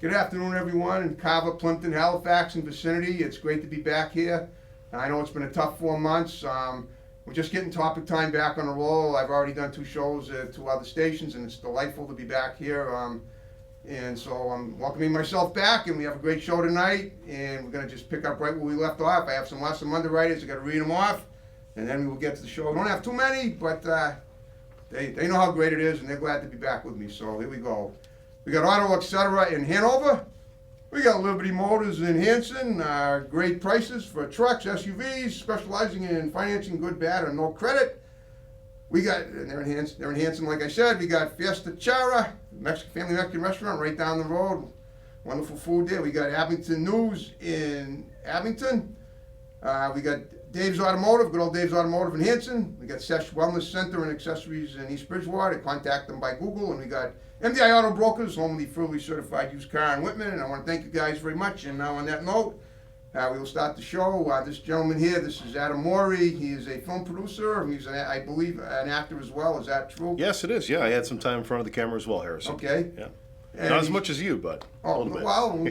Good afternoon, everyone in Carver, Plimpton, Halifax, and vicinity. It's great to be back here. I know it's been a tough 4 months. We're just getting Topic Time back on the roll. I've already done 2 shows at 2 other stations, and it's delightful to be back here. And so I'm welcoming myself back, and we have a great show tonight. And we're going to just pick up right where we left off. I have some lesson underwriters. I got to read them off, and then we will get to the show. We don't have too many, but they know how great it is, and they're glad to be back with me. So here we go. We got Auto Etc. in Hanover. We got Liberty Motors in Hanson. Great prices for trucks, SUVs, specializing in financing good, bad, or no credit. We got, and they're in Hanson, like I said. We got Fiesta Chara, family Mexican restaurant right down the road. Wonderful food there. We got Abington News in Abington. We got Dave's Automotive, good old Dave's Automotive in Hanson. We got Sesh Wellness Center and Accessories in East Bridgewater. Contact them by Google. And we got MDI Auto Brokers, home of the fully certified used car in Whitman. And I want to thank you guys very much. And now on that note, we will start the show. This gentleman here, this is Adam Morey. He is a film producer. He's, I believe, an actor as well. Is that true? Yes, it is. Yeah, I had some time in front of the camera as well, Harrison. Okay. Yeah. And Not as much as you, but a little bit. Well,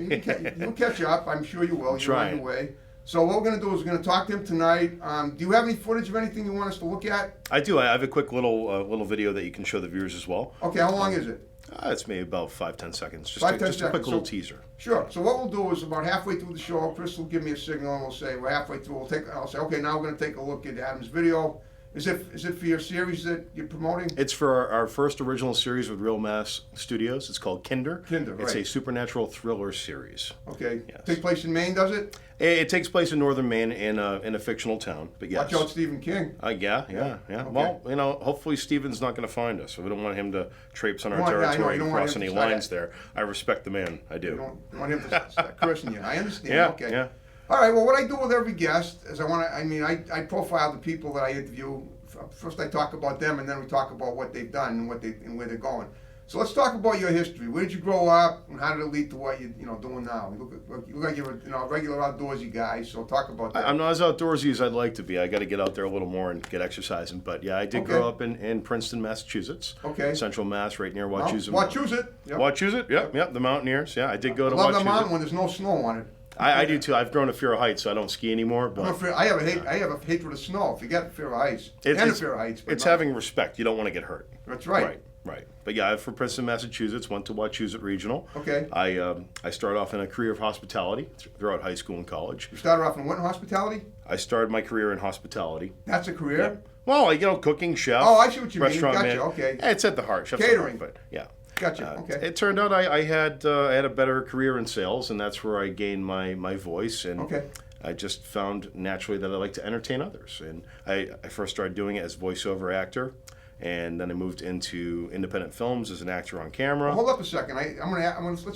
you'll catch up. I'm sure you will. You're on Trying. your way. So what we're going to do is we're going to talk to him tonight. Do you have any footage of anything you want us to look at? I do. I have a quick little video that you can show the viewers as well. Okay, how long is it? It's maybe about 5-10 seconds. Just 5-10 a quick seconds. little teaser. Sure. So what we'll do is about halfway through the show, Chris will give me a signal and we'll say we're halfway through. I'll say, okay, now we're going to take a look at Adam's video. Is it for your series that you're promoting? It's for our first original series with Real Mass Studios. It's called Kinder. Kinder, It's right. a supernatural thriller series. Okay. Yes. Take place in Maine, does it? It takes place in northern Maine in a fictional town. But yes. Watch out, Stephen King. Yeah. Okay. Well, hopefully Steven's not going to find us. We don't want him to traipse on our Yeah, I know. territory You and don't want cross him any to start lines there. I respect the man. I do. You don't want him to start cursing you. I understand. Yeah, Okay. yeah. All right. Well, what I do with every guest is I profile the people that I interview. First, I talk about them, and then we talk about what they've done and where they're going. So let's talk about your history. Where did you grow up, and how did it lead to what you're doing now? You look like you're a regular outdoorsy guy. So talk about that. I'm not as outdoorsy as I'd like to be. I got to get out there a little more and get exercising. But yeah, I did grow up in Princeton, Massachusetts. Okay. Central Mass, right near Wachusett. Wachusett. Yep. Wachusett. Yep. The Mountaineers. Yeah, I did go to I love Wachusett. the mountain when there's no snow on it. I do too. I've grown a fear of heights, so I don't ski anymore. But I have a hatred of snow. Forget a fear of heights. A fear of heights. But It's no. having respect. You don't want to get hurt. That's right. Right. But yeah, I'm from Princeton, Massachusetts. Went to Wachusett Regional. Okay. I started off in a career of hospitality throughout high school and college. You started off in what, hospitality? I started my career in hospitality. That's a career? Well, cooking, chef. Oh, I see what you mean. restaurant Gotcha, man. okay. It's at the heart. Chef's Catering. At the heart, but yeah. Gotcha, okay. It turned out I had a better career in sales, and that's where I gained my voice. And Okay. I just found naturally that I like to entertain others. And I first started doing it as voiceover actor, and then I moved into independent films as an actor on camera. Hold up a second. Let's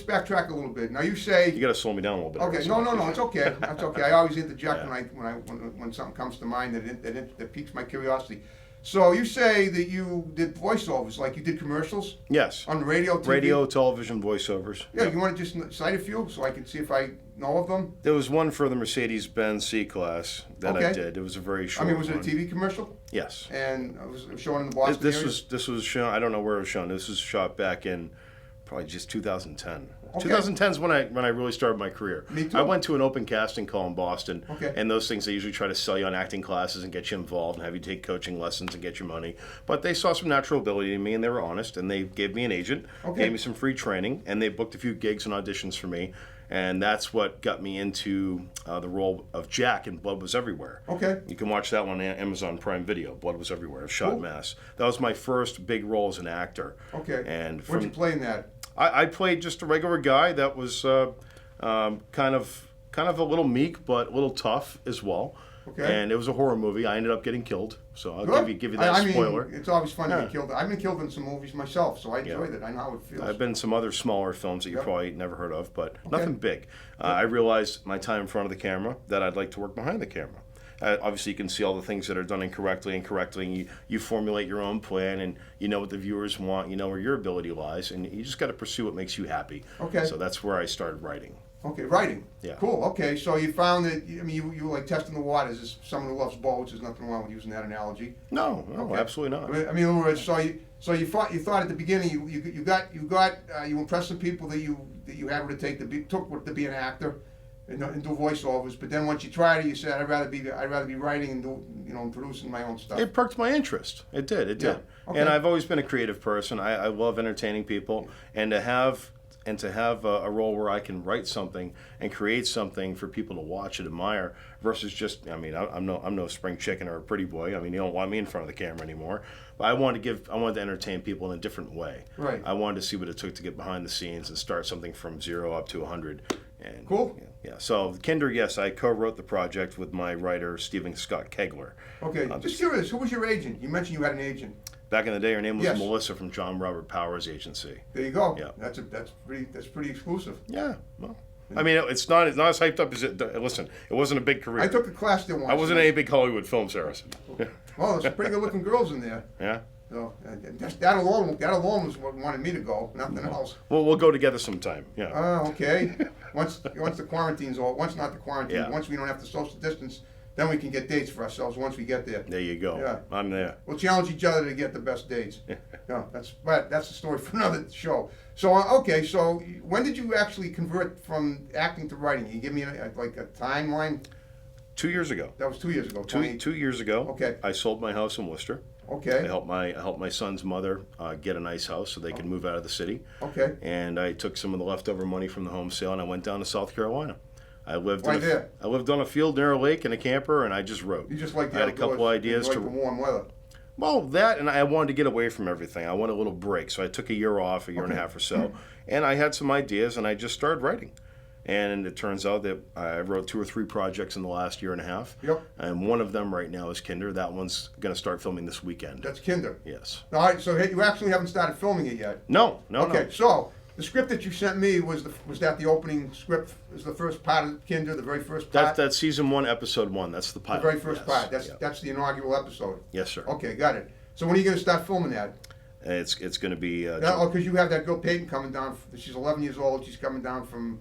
backtrack a little bit. Now you say. You got to slow me down a little bit. Okay. No. It's okay. That's okay. I always interject when something comes to mind that piques my curiosity. So you say that you did voiceovers, like you did commercials Yes. on radio, TV? Radio, television, voiceovers. Yeah. You want to just cite a few so I can see if I know of them? There was one for the Mercedes-Benz C-Class that I Okay. did. It was a very short Was it a one. TV commercial? Yes. And it was shown in the Boston This area? was shown. I don't know where it was shown. This was shot back in probably just 2010. Okay. 2010 is when I really started my career. Me too. I went to an open casting call in Boston. Okay. And those things, they usually try to sell you on acting classes and get you involved and have you take coaching lessons and get your money. But they saw some natural ability in me, and they were honest, and they gave me an agent, Okay. gave me some free training, and they booked a few gigs and auditions for me. And that's what got me into the role of Jack in Blood Was Everywhere. Okay. You can watch that one on Amazon Prime Video. Blood Was Everywhere. Shot Cool. in Mass. That was my first big role as an actor. Okay. And Where'd you play in that? I played just a regular guy that was kind of a little meek, but a little tough as well. Okay. And it was a horror movie. I ended up getting killed. So I'll Good. give you that spoiler. It's always fun to Yeah. get killed. I've been killed in some movies myself, so I enjoyed it. I know how it feels. I've been in some other smaller films that you Yep. probably never heard of, but nothing big. I realized my time in front of the camera that I'd like to work behind the camera. Obviously, you can see all the things that are done incorrectly. And you formulate your own plan, and you know what the viewers want. You know where your ability lies, and you just got to pursue what makes you happy. Okay. So that's where I started writing. Okay, writing. Yeah. Cool. Okay, so you found that, I mean, you were like testing the waters as someone who loves boats. There's nothing wrong with using that analogy. No, Okay. absolutely not. I mean, in other words, you thought at the beginning you impressed some people that you had what it took to be an actor and do voiceovers. But then once you tried it, you said I'd rather be writing and and producing my own stuff. It perked my interest. It did. It did. Yeah. Okay. And I've always been a creative person. I love entertaining people, and to have a role where I can write something and create something for people to watch and admire versus just, I mean, I'm no spring chicken or a pretty boy. I mean, you don't want me in front of the camera anymore. But I wanted to entertain people in a different way. Right. I wanted to see what it took to get behind the scenes and start something from 0 up to 100. And Cool. Yeah. So Kinder, yes, I co-wrote the project with my writer Stephen Scott Kegler. Okay, just curious, who was your agent? You mentioned you had an agent. Back in the day, her name was Yes. Melissa from John Robert Powers Agency. There you go. Yeah. That's pretty exclusive. Yeah, well, I mean, it's not as hyped up as it. Listen, it wasn't a big career. I took a class there once. I wasn't in any big Hollywood films, Harrison. Well, there's some pretty good looking girls in there. Yeah. So that alone was what wanted me to go. Nothing else. Well, we'll go together sometime. Yeah. Oh, okay. Once the quarantine's over, once not the quarantine, Yeah. once we don't have to social distance, then we can get dates for ourselves once we get there. There you go. Yeah. I'm there. We'll challenge each other to get the best dates. Yeah, that's the story for another show. So okay, so when did you actually convert from acting to writing? Can you give me a timeline? 2 years ago. That was 2 years ago. Two years ago. Okay. I sold my house in Worcester. I Okay. helped my son's mother get a nice house so they could move out of the city. Okay. And I took some of the leftover money from the home sale and I went down to South Carolina. I lived Right there. I lived on a field near a lake in a camper and I just wrote. You just like the I had a outdoors, couple ideas you to like the warm weather. Well, that and I wanted to get away from everything. I wanted a little break, so I took a year off, a year and a half or so, and I had some ideas, and I just started writing. And it turns out that I wrote 2 or 3 projects in the last year and a half. Yep. And one of them right now is Kinder. That one's going to start filming this weekend. That's Kinder. Yes. All right. So you actually haven't started filming it yet. No. Okay. So the script that you sent me was that the opening script? Is the first part of Kinder, the very first part? That's season 1, episode 1. That's the the pilot. very first Yes. part. Yeah. That's the inaugural episode. Yes, sir. Okay, got it. So when are you going to start filming that? It's going to be. Because you have that girl Peyton coming down. She's 11 years old. She's coming down from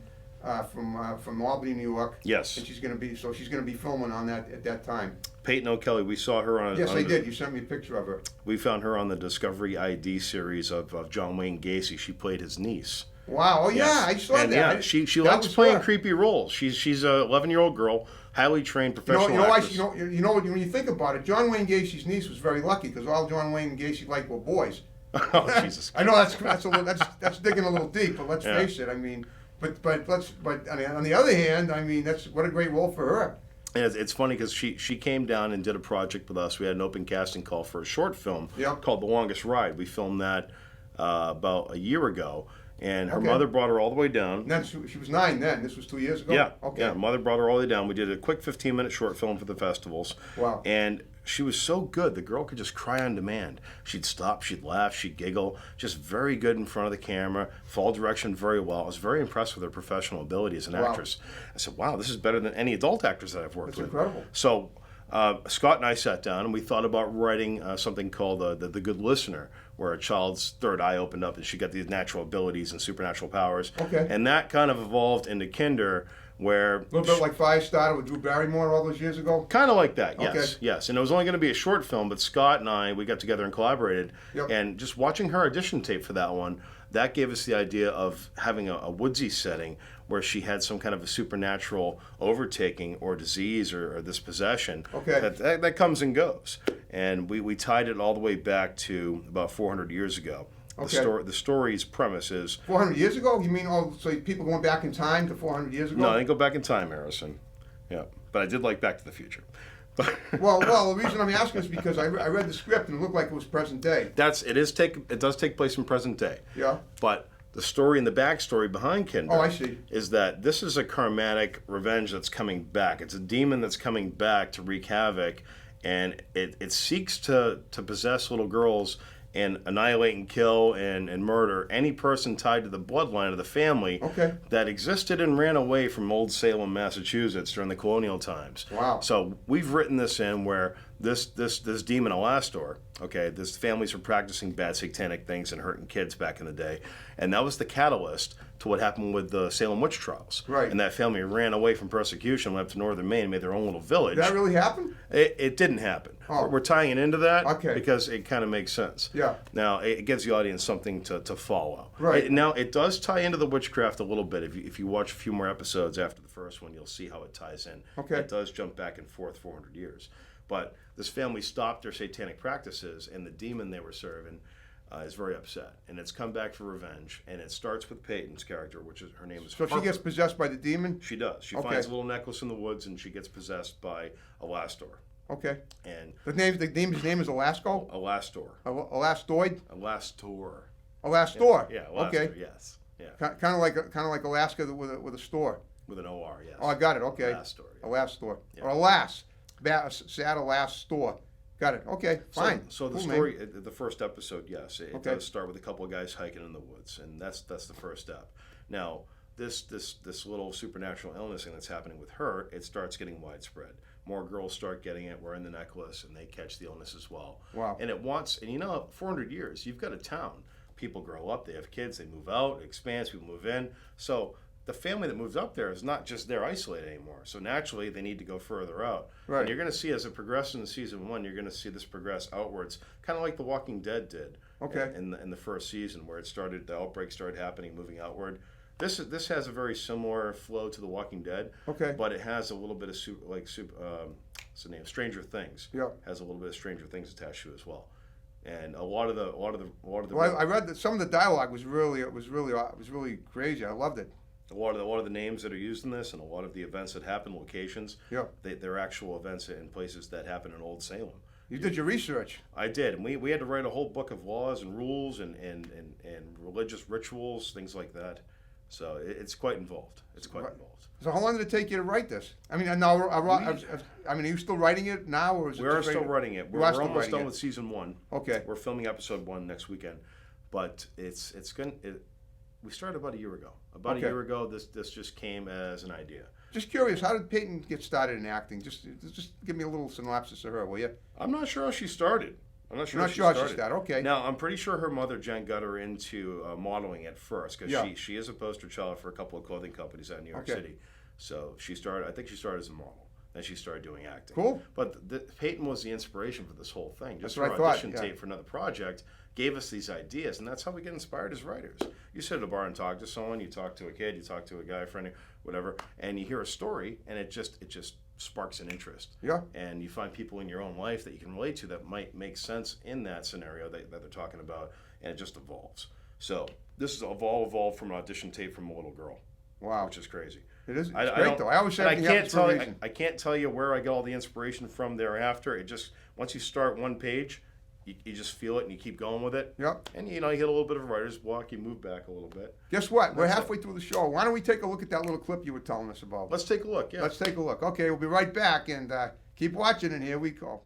Albany, New York. Yes. And she's going to be filming on that at that time. Peyton O'Kelly. We saw her on. Yes, on I the- did. You sent me a picture of her. We found her on the Discovery ID series of John Wayne Gacy. She played his niece. Wow. Oh yeah, Yes. I saw And that. yeah, she That likes was playing her. creepy roles. She's a 11-year-old girl, highly trained professional actress. You know what? When you think about it, John Wayne Gacy's niece was very lucky because all John Wayne Gacy liked were boys. Oh, Jesus. I know that's digging a little deep, but let's Yeah. face it. I mean, but on the other hand, I mean, that's what a great role for her. And it's funny because she came down and did a project with us. We had an open casting call for a short film Yep. called The Longest Ride. We filmed that about a year ago, and her Okay. mother brought her all the way down. And then she was 9 then. This was 2 years ago. Yeah, Okay. yeah. Mother brought her all the way down. We did a quick 15-minute short film for the festivals. Wow. And she was so good. The girl could just cry on demand. She'd stop, she'd laugh, she'd giggle. Just very good in front of the camera. Fall direction very well. I was very impressed with her professional ability as an Wow. actress. I said, wow, this is better than any adult actors that I've worked That's with. incredible. So Scott and I sat down and we thought about writing something called the Good Listener, where a child's third eye opened up and she got these natural abilities and supernatural powers. Okay. And that kind of evolved into Kinder, where A little bit like Firestarter with Drew Barrymore all those years ago. kind of like that, yes, Okay. yes. And it was only going to be a short film, but Scott and I, we got together and collaborated. Yep. And just watching her audition tape for that one, that gave us the idea of having a woodsy setting where she had some kind of a supernatural overtaking or disease or this possession Okay. that comes and goes. And we tied it all the way back to about 400 years ago. Okay. The story's premise is 400 years ago? You mean so people going back in time to 400 years ago? no, I didn't go back in time, Harrison. Yeah, but I did like Back to the Future. Well, the reason I'm asking is because I read the script and it looked like it was present day. It does take place in present day. Yeah. But the story and the backstory behind Kinder Oh, I see. is that this is a karmatic revenge that's coming back. It's a demon that's coming back to wreak havoc, and it seeks to possess little girls and annihilate and kill and murder any person tied to the bloodline of the family Okay. that existed and ran away from Old Salem, Massachusetts during the colonial times. Wow. So we've written this in where this demon Alastor, okay, this families were practicing bad satanic things and hurting kids back in the day, and that was the catalyst to what happened with the Salem witch trials. Right. And that family ran away from persecution, went up to northern Maine, and made their own little village. Did that really happen? It didn't happen. Oh. We're tying it into that Okay. because it kind of makes sense. Yeah. Now, it gives the audience something to follow. Right. Now, it does tie into the witchcraft a little bit. If you watch a few more episodes after the first one, you'll see how it ties in. Okay. It does jump back and forth 400 years. But this family stopped their satanic practices, and the demon they were serving is very upset. And it's come back for revenge. And it starts with Peyton's character, which is her name is So she Harper. gets possessed by the demon? She does. She Okay. finds a little necklace in the woods, and she gets possessed by Alastor. Okay. And The demon's name is Alasco? Alastor. Alastoid? Alastor. Alastor? Yeah, Alastor, Okay. yes. Yeah. Kind of like Alaska with a store. With an OR, yes. Oh, I got it. Okay. Alastor. Yeah. Alastor. Yeah. Or Alas. Sad Alas store. Got it. Okay. Fine. So the Cool story, name. the first episode, yes, it Okay. does start with a couple of guys hiking in the woods, and that's the first step. Now, this little supernatural illness thing that's happening with her, it starts getting widespread. More girls start getting it, wearing the necklace, and they catch the illness as well. Wow. And 400 years, you've got a town. People grow up, they have kids, they move out, it expands, people move in. So the family that moves up there is not just there isolated anymore. So naturally, they need to go further out. Right. And you're going to see as it progresses in season 1, you're going to see this progress outwards, kind of like The Walking Dead did. Okay. In the first season, where the outbreak started happening, moving outward. This has a very similar flow to The Walking Dead. Okay. But it has a little bit of what's the name? Stranger Things. Yeah. Has a little bit of Stranger Things attached to it as well. And a lot of the. Well, I read that some of the dialogue was really crazy. I loved it. A lot of the names that are used in this, and a lot of the events that happen, locations, Yeah. they're actual events in places that happen in Old Salem. You did your research. I did, and we had to write a whole book of laws and rules and religious rituals, things like that. So it's quite involved. It's quite Right. involved. So how long did it take you to write this? I mean, now, are you still writing it now, or is it? We are just still ready- writing it. You We're are still almost writing done it. with season 1. Okay. We're filming episode 1 next weekend, but we started about a year ago. About Okay. a year ago, this just came as an idea. Just curious, how did Peyton get started in acting? Just give me a little synopsis of her, will you? I'm not sure how she started. I'm not sure. You're how not she sure how she started. started, okay. Now I'm pretty sure her mother Jen got her into modeling at first because Yeah. she is a poster child for a couple of clothing companies out in New York Okay. City. So she started. I think she started as a model. Then she started doing acting. Cool. But Peyton was the inspiration for this whole thing. Just That's what her I thought, audition yeah. tape for another project gave us these ideas, and that's how we get inspired as writers. You sit at a bar and talk to someone. You talk to a kid. You talk to a guy, friend, whatever, and you hear a story, and it just sparks an interest. Yeah. And you find people in your own life that you can relate to that might make sense in that scenario that they're talking about, and it just evolves. So this is evolved from an audition tape from a little girl. Wow. Which is crazy. It is. It's I great don't- though. I always say and everything happens for a reason. I can't tell you where I get all the inspiration from thereafter. It just, once you start one page, you just feel it and you keep going with it. Yep. And you hit a little bit of a writer's block, you move back a little bit. Guess what? We're That's halfway through the show. Why don't we take a look at that little clip you were telling us about? Let's take a look, yeah. Let's take a look. Okay, we'll be right back, and keep watching, and here we go.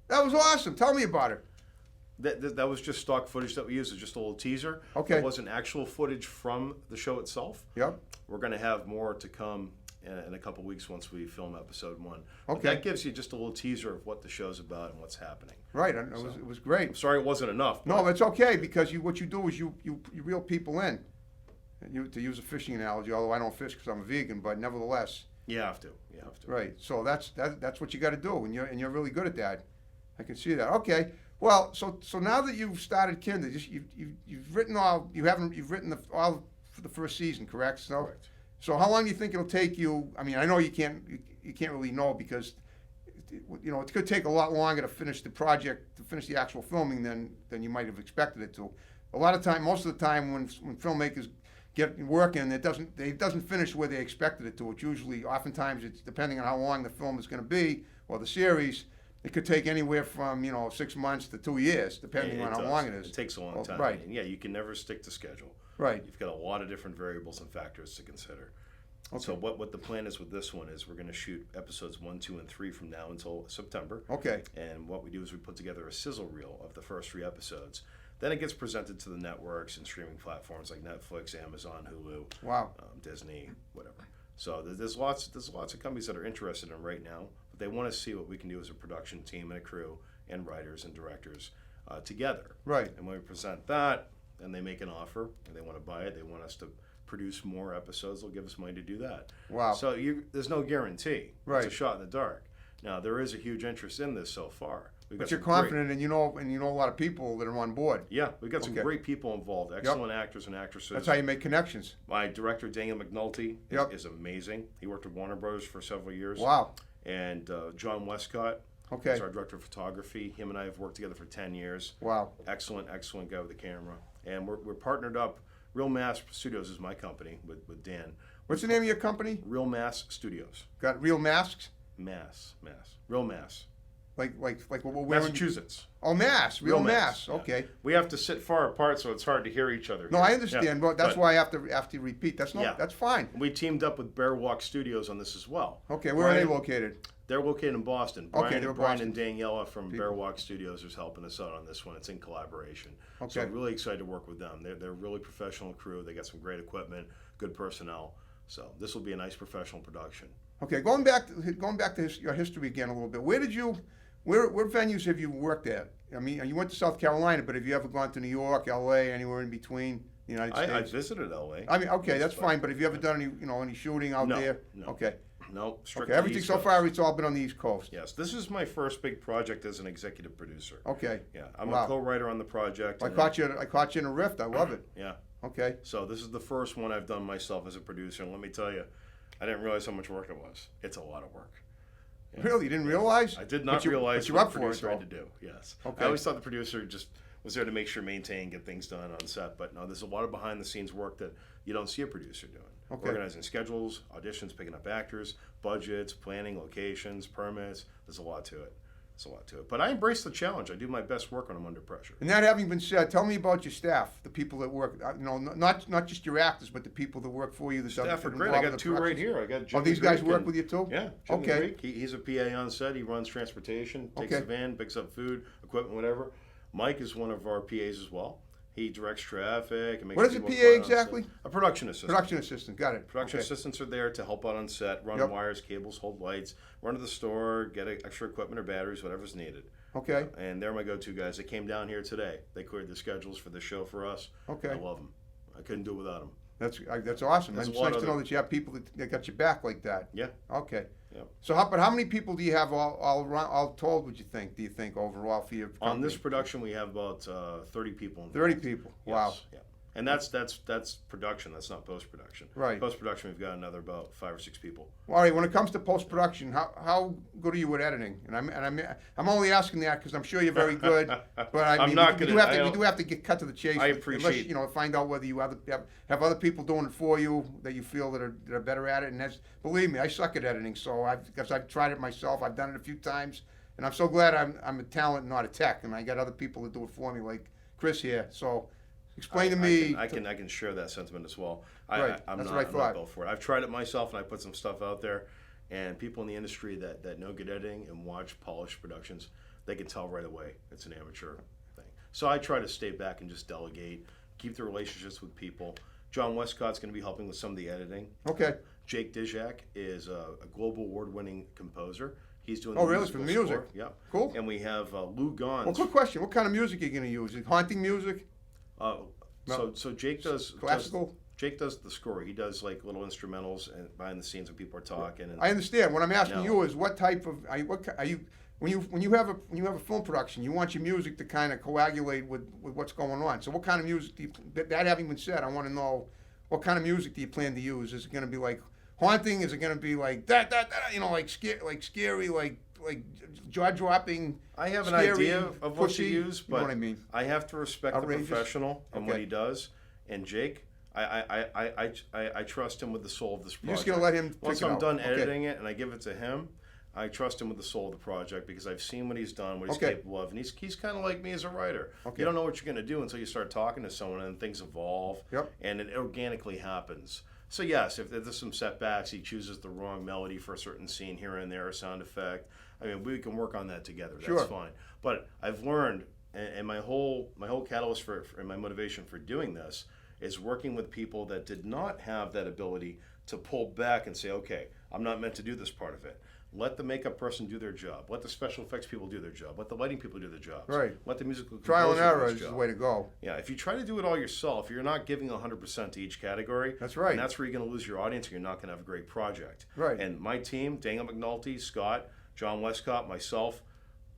That was awesome. Tell me about it. That was just stock footage that we used. It's just a little teaser. Okay. It wasn't actual footage from the show itself. Yep. We're going to have more to come in a couple weeks once we film episode 1. But Okay. that gives you just a little teaser of what the show's about and what's happening. Right. And it was great. I'm sorry it wasn't enough. No, it's okay because what you do is you reel people in. And to use a fishing analogy, although I don't fish because I'm a vegan, but nevertheless, You have to. You have to. right. So that's what you got to do, and you're really good at that. I can see that. Okay. Well, so now that you've started Kinder, you've written all you've written all for the first season, correct? So Correct. so how long do you think it'll take you? I mean, I know you can't really know because it could take a lot longer to finish the project, to finish the actual filming than you might have expected it to. A lot of time, most of the time, when filmmakers get working, it doesn't finish where they expected it to. It's usually, oftentimes, it's depending on how long the film is going to be or the series. It could take anywhere from 6 months to 2 years, depending on how long it is. It takes a long time. Right. And yeah, you can never stick to schedule. Right. You've got a lot of different variables and factors to consider. Okay. So what the plan is with this one is we're going to shoot episodes 1, 2, and 3 from now until September. Okay. And what we do is we put together a sizzle reel of the first 3 episodes. Then it gets presented to the networks and streaming platforms like Netflix, Amazon, Hulu, Wow. Disney, whatever. So there's lots of companies that are interested in right now, but they want to see what we can do as a production team and a crew and writers and directors together. Right. And when we present that, and they make an offer, and they want to buy it, they want us to produce more episodes, they'll give us money to do that. Wow. So there's no guarantee. Right. It's a shot in the dark. Now, there is a huge interest in this so far. We've But got you're some great- confident, and you know a lot of people that are on board. Yeah, we've got some Okay. great people involved, excellent actors and actresses. That's how you make connections. My director, Daniel McNulty, Yep. is amazing. He worked with Warner Brothers for several years. Wow. And John Westcott Okay. is our director of photography. Him and I have worked together for 10 years. Wow. Excellent guy with the camera. And we're partnered up. Real Mass Studios is my company with Dan. What's the name of your company? Real Mass Studios. Got real masks? Mass. Real Mass. Like what we're wearing? Massachusetts. Oh, Mass. Real Mass. yeah. Okay. We have to sit far apart so it's hard to hear each other. No, here. I understand, Yeah. but that's why I have to repeat. That's Yeah. that's fine. We teamed up with Bear Walk Studios on this as well. Okay, where are they Brian- located? They're located in Boston. Okay, they're in Brian Boston. and Daniela from People. Bear Walk Studios is helping us out on this one. It's in collaboration. So Okay. I'm really excited to work with them. They're a really professional crew. They got some great equipment, good personnel. So this will be a nice professional production. Okay, going back to your history again a little bit. Where venues have you worked at? I mean, you went to South Carolina, but have you ever gone to New York, L.A., anywhere in between the United I States? visited LA. I mean, okay, that's fine. But have you ever done any shooting out No, there? no. Okay. No, strictly Okay. Everything East so Coast. far, it's all been on the East Coast. Yes, this is my first big project as an executive producer. Okay. Yeah, I'm Wow. a co-writer on the project. I and caught you in a rift. I love it. Yeah. Okay. So this is the first one I've done myself as a producer, and let me tell you, I didn't realize how much work it was. It's a lot of work. Yeah. Really, you didn't realize? I did not realize but you're what up the for it, producer had though. to do. Yes. Okay. I always thought the producer just was there to make sure, maintain, get things done on set. But no, there's a lot of behind the scenes work that you don't see a producer doing. Okay. Organizing schedules, auditions, picking up actors, budgets, planning, locations, permits. There's a lot to it. But I embrace the challenge. I do my best work when I'm under pressure. And that having been said, tell me about your staff, the people that work. Not just your actors, but the people that work for you. The Staff are great. I got 2 right here. I got Jim Oh, these the guys Greek work and- with you too? Yeah. Jim the Okay. Greek. He's a PA on set. He runs transportation, takes Okay. the van, picks up food, equipment, whatever. Mike is one of our PAs as well. He directs traffic and makes What is sure a people PA are on set. exactly? A production assistant. Production assistant. Got it. Production Okay. assistants are there to help out on set, run Yep. wires, cables, hold lights, run to the store, get extra equipment or batteries, whatever's needed. Okay. And they're my go-to guys. They came down here today. They cleared the schedules for the show for us. Okay. I love them. I couldn't do it without them. That's awesome. There's It's a lot nice of to know them. that you have people that got your back like that. Yeah. Okay. Yeah. So, how many people do you have all told? Would you think? Do you think overall for your On this company? production, we have about 30 people involved. 30 people. Wow. Yes, yeah. And that's production. That's not post production. Right. Post production, we've got another about 5 or 6 people. All right. When it comes to post production, how good are you at editing? And I'm only asking that because I'm sure you're very good. But I I'm mean, not we good do at- have to I we don't- do have to get cut to the chase. I Unless, appreciate- find out whether you have other people doing it for you that you feel that are better at it. And that's, believe me, I suck at editing. So because I've tried it myself. I've done it a few times, and I'm so glad I'm a talent, not a tech, and I got other people that do it for me, like Chris here. So. Explain to me. I can share that sentiment as well. Right, I'm that's not, what I I'm thought. not built for it. I've tried it myself, and I put some stuff out there. And people in the industry that know good editing and watch polished productions, they can tell right away it's an amateur thing. So I try to stay back and just delegate, keep the relationships with people. John Westcott's going to be helping with some of the editing. Okay. Jake Dijak is a global award-winning composer. He's doing Oh, the really? musical For the music? score. Yep. Cool. And we have Lou Gons. Well, quick question. What kind of music are you going to use? Is it haunting music? So Jake does Classical? Jake does the score. He does like little instrumentals and behind the scenes when people are talking. And I understand. What I'm asking No. you is what type of are you when you have a film production, you want your music to kind of coagulate with what's going on. So what kind of music do you, that having been said, I want to know what kind of music do you plan to use? Is it going to be like haunting? Is it going to be like that, like scary, like jaw dropping? I have an scary, idea of what to pushy? use, You know but what I mean? I have to respect Outrageous? the professional and what Okay. he does. And Jake, I trust him with the soul of this You're just project. gonna let him Once pick it I'm out. done Okay. editing it and I give it to him, I trust him with the soul of the project because I've seen what he's done, what he's Okay. capable of, and he's kind of like me as a writer. Okay. You don't know what you're going to do until you start talking to someone, and things evolve, Yep. and it organically happens. So yes, if there's some setbacks, he chooses the wrong melody for a certain scene here and there, a sound effect. I mean, we can work on that together. That's Sure. fine. But I've learned, and my whole catalyst for and my motivation for doing this is working with people that did not have that ability to pull back and say, okay, I'm not meant to do this part of it. Let the makeup person do their job. Let the special effects people do their job. Let the lighting people do their jobs. Right. Let the musical Trial and composer do error his is the job. way to go. Yeah, if you try to do it all yourself, you're not giving 100% to each category. That's right. And that's where you're going to lose your audience and you're not going to have a great project. Right. And my team, Daniel McNulty, Scott, John Westcott, myself,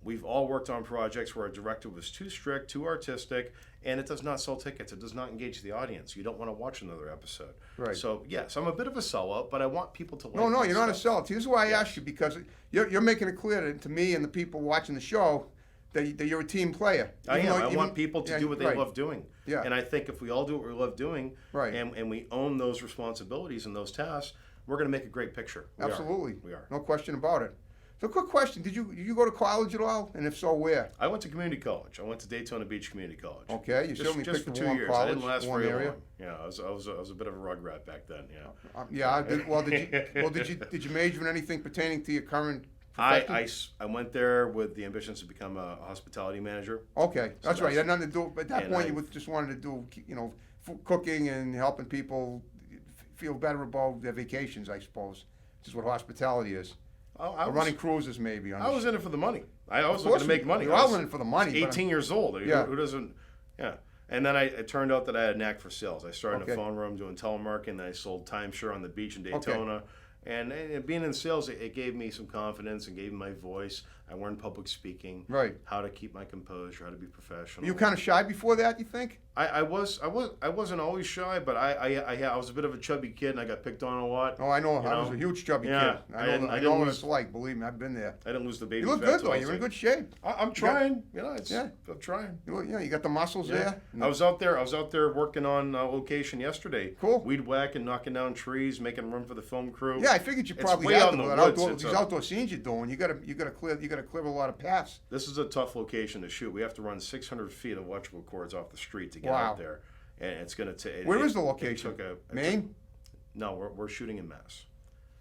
we've all worked on projects where a director was too strict, too artistic, and it does not sell tickets. It does not engage the audience. You don't want to watch another episode. Right. So, yes, I'm a bit of a sellout, but I want people to like No, my you're not a stuff. sellout. Here's why I asked you, because you're making it clear to me and the people watching the show that you're a team player. I Even am. though- I even- want people to yeah, do what they right. love doing. Yeah. And I think if we all do what we love doing, Right. and we own those responsibilities and those tasks, we're going to make a great picture. We are. Absolutely. We are. No question about it. So, quick question: Did you go to college at all? And if so, where? I went to community college. I went to Daytona Beach Community College. Okay, you Just certainly for picked a 2 warm years. college, I didn't last warm very area. long. Yeah, I was a bit of a rug rat back then. Yeah. Yeah. Did you major in anything pertaining to your current profession? I went there with the ambitions to become a hospitality manager. Okay, that's right. You had nothing to do. At that And point, you I- just wanted to do, cooking and helping people feel better about their vacations, I suppose. Which is what hospitality is. I Or was, running cruises, maybe. I was in it for the money. I was Of looking course to make you- money. you're I all was- in it for the money, I was but- 18 years old. Yeah. Who doesn't? Yeah. And then it turned out that I had a knack for sales. I started in Okay. a phone room doing telemarketing. Then I sold timeshare on the beach in Daytona. And being in sales, it gave me some confidence and gave me my voice. I learned public speaking, Right. how to keep my composure, how to be professional. Were you kind of shy before that, you think? I wasn't always shy, but I was a bit of a chubby kid, and I got picked on a lot. Oh, I know. You I was know? a huge chubby Yeah, kid. I I know, didn't- I I know didn't what lose- it's like. Believe me, I've been there. I didn't lose the baby. You look fat good, till though. I was You're in like- good shape. I'm trying. It's Yeah. I'm trying. You got the muscles Yeah. there. I was out there working on location yesterday. Cool. Weed whacking, knocking down trees, making room for the film crew. Yeah, I figured you It's probably way had out to in the with woods. outdoor, It's these a- outdoor scenes you're doing. You gotta clear a lot of paths. This is a tough location to shoot. We have to run 600 feet of electrical cords off the street to get Wow. out there, and it's going to take. Where is the location? Maine? No, we're shooting in Mass.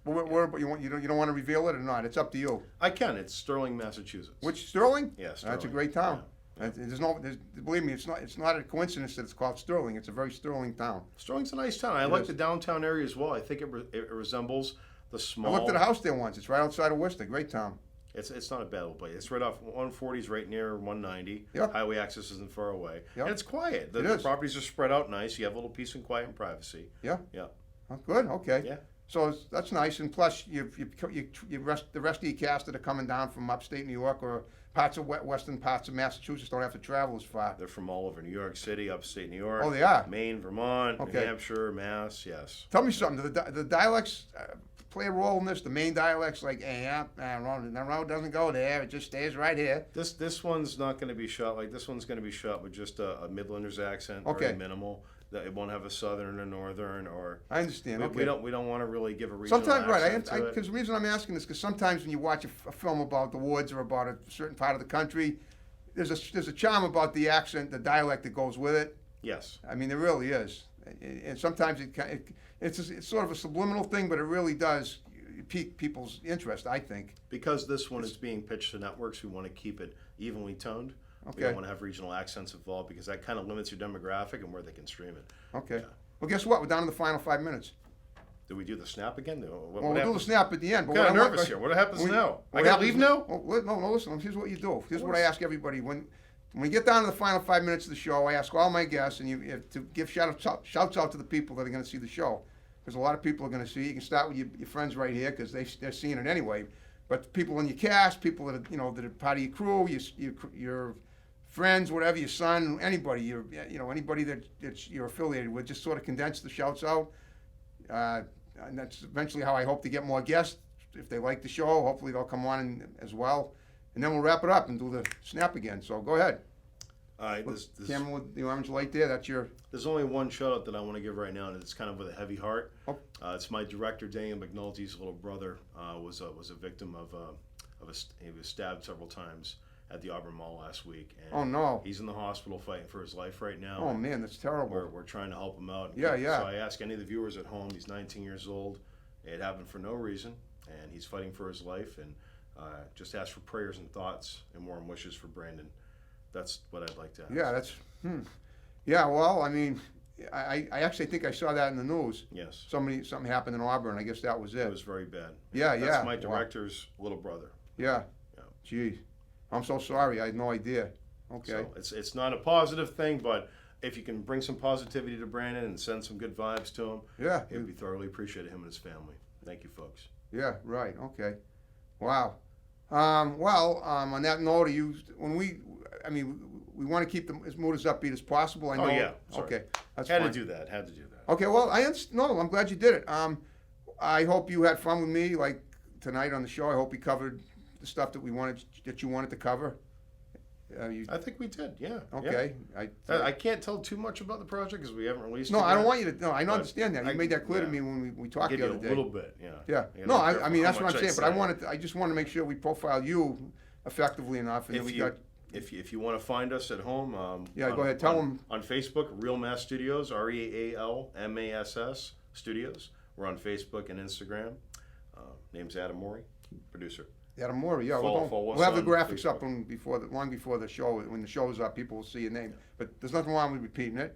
But you don't want to reveal it or not? It's up to you. I can. It's Sterling, Massachusetts. Which Sterling? Yeah, That's a Sterling. great town. Yeah. Believe me, it's not a coincidence that it's called Sterling. It's a very sterling town. Sterling's a nice town. I It like is. the downtown area as well. I think it resembles the small. I looked at a house there once. It's right outside of Worcester. Great town. It's not a bad little place. It's right off 140 is right near 190. Yep. Highway access isn't far away. Yep. And it's quiet. The, It the is. properties are spread out nice. You have a little peace and quiet and privacy. Yeah. Yeah. Oh, good. Okay. Yeah. So that's nice. And plus, the rest of your cast that are coming down from upstate New York or parts of western parts of Massachusetts don't have to travel as far. They're from all over New York City, upstate New York. Oh, they are? Maine, Vermont, Okay. New Hampshire, Mass. Yes. Tell me something. Do the dialects play a role in this? The main dialects, like, hey, the road doesn't go there. It just stays right here. This one's not going to be shot like this. One's going to be shot with just a Midlander's accent, Okay. very minimal. That it won't have a southern or northern or. I understand. Okay. We don't want to really give a regional Sometimes, right? accent to it. Because the reason I'm asking is because sometimes when you watch a film about the woods or about a certain part of the country, there's a charm about the accent, the dialect that goes with it. Yes. I mean, there really is. And sometimes it's sort of a subliminal thing, but it really does pique people's interest, I think. Because this one is being pitched to networks, we want to keep it evenly toned. We Okay. don't want to have regional accents involved because that kind of limits your demographic and where they can stream it. Okay. Yeah. Well, guess what? We're down to the final 5 minutes. Do we do the snap again? What Well, we'll do the happens? snap at the end. But I'm kind what of I want- nervous here. What happens we- now? I what got to happens- leave now? No, listen. Here's what you do. Here's what I ask everybody. When we get down to the final 5 minutes of the show, I ask all my guests to give shouts out to the people that are going to see the show. Because a lot of people are going to see. You can start with your friends right here because they're seeing it anyway. but people in your cast, people that are, that are part of your crew, your friends, whatever, your son, anybody, anybody that you're affiliated with, just sort of condense the shouts out. And that's eventually how I hope to get more guests. If they like the show, hopefully they'll come on as well. And then we'll wrap it up and do the snap again. So go ahead. All right, Camera with the orange light there, that's your... there's only one shout out that I want to give right now, and it's kind of with a heavy heart. Oh. It's my director, Daniel McNulty's little brother, was a victim he was stabbed several times at the Auburn Mall last week. And Oh, no. He's in the hospital fighting for his life right now. Oh, man, that's terrible. We're trying to help him out. Yeah. So I ask any of the viewers at home, he's 19 years old. It happened for no reason, and he's fighting for his life. And just ask for prayers and thoughts and warm wishes for Brandon. That's what I'd like to ask. Yeah, that's... Yeah, well, I mean, I actually think I saw that in the news. Yes. Something happened in Auburn. I guess that was it. It was very bad. Yeah, That's yeah. my Wow. director's little brother. Yeah. Yeah. Gee, I'm so sorry. I had no idea. Okay. So it's not a positive thing, but if you can bring some positivity to Brandon and send some good vibes to him, Yeah. it would be thoroughly appreciated, him and his family. Thank you, folks. Yeah. Right. Okay. Wow. On that note, we want to keep them as mood as upbeat as possible. I know. Oh, yeah. Sorry. Okay. That's Had fine. to do that. Had to do that. Okay. Well, no, I'm glad you did it. I hope you had fun with me, like tonight on the show. I hope we covered the stuff that you wanted to cover. I think we did. Yeah. Okay. Yeah. I can't tell too much about the project because we haven't released. No, it I don't yet. want you to. No, I But understand that. You I- made that clear to yeah. me when we talked Give the you other a day. little bit. Yeah. Yeah. You gotta No, be I careful mean how that's what I'm much I saying. But say. I just wanted to make sure we profile you effectively enough, and then If we you got. if you want to find us at home, Yeah, go ahead. Tell them. on Facebook, Real Mass Studios, RealMass Studios. We're on Facebook and Instagram. Name's Adam Morey, producer. Adam Mori, yeah. Follow us We'll have the on graphics Facebook. up long before the show. When the show's up, people will see your name. But there's nothing wrong with repeating it.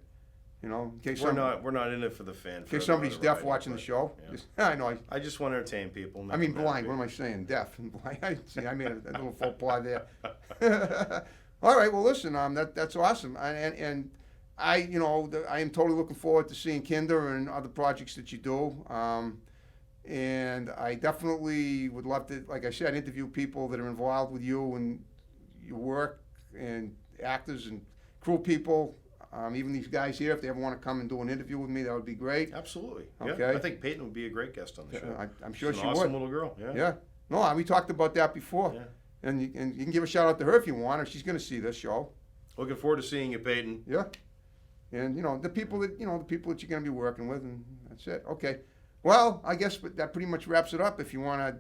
In case We're not in it for the fan. in case somebody's deaf watching the show. Yeah. Just, I know. I just want to entertain people. I mean make them blind. happy. What am I saying? Deaf and blind. See, I made a little faux pas there. All right. Well, listen. That's awesome. And I am totally looking forward to seeing Kinder and other projects that you do. And I definitely would love to, like I said, interview people that are involved with you and your work, and actors and crew people. Even these guys here, if they ever want to come and do an interview with me, that would be great. Absolutely. Okay. Yeah. I think Peyton would be a great guest on the show. I'm sure She's she an awesome would. little girl. Yeah. Yeah. No, we talked about that before. Yeah. And you can give a shout out to her if you want, or she's going to see this show. Looking forward to seeing you, Peyton. Yeah. And the people that you're going to be working with, and that's it. Okay. Well, I guess that pretty much wraps it up. If you want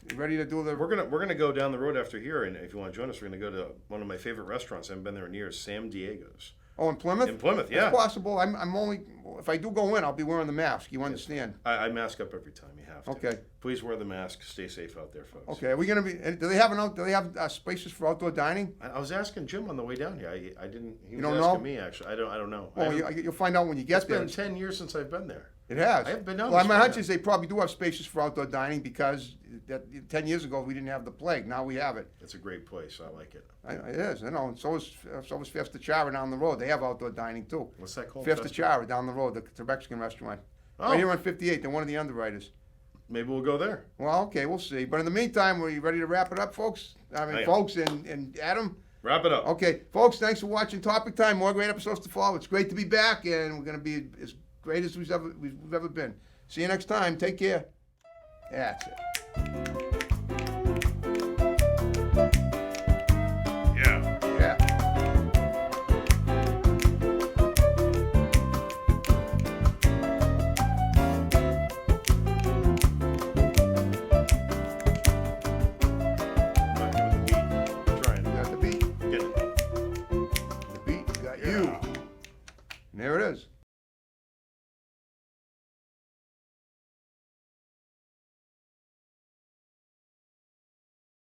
to, ready to do the. We're gonna go down the road after here, and if you want to join us, we're gonna go to one of my favorite restaurants. I haven't been there in years, Sam Diego's. Oh, in Plymouth. In Plymouth, yeah. It's possible. I'm only. If I do go in, I'll be wearing the mask. You understand? I mask up every time. You have to. Okay. Please wear the mask. Stay safe out there, folks. Okay. Are we going to be? Do they have spaces for outdoor dining? I was asking Jim on the way down here. I didn't. He was don't asking know? me actually. I don't know. Well, you'll find out when you get It's there. been 10 years since I've been there. It has. I haven't been down Well, this my way hunch yet. is they probably do have spaces for outdoor dining because 10 years ago we didn't have the plague. Now we have it. It's a great place. I like it. It is. I know. And so is Fiesta Chara down the road. They have outdoor dining too. What's that called? Fiesta Chara down the road, the Mexican restaurant. Oh. Right here on 58. They're one of the underwriters. Maybe we'll go there. Well, okay, we'll see. But in the meantime, are you ready to wrap it up, folks? I am. Folks and Adam. Wrap it up. Okay, folks, thanks for watching Topic Time. More great episodes to follow. It's great to be back, and we're going to be as great as we've ever been. See you next time. Take care. That's it. Yeah. Yeah. Trying. Got the beat. Get it. The beat got you. Yeah. And there it is.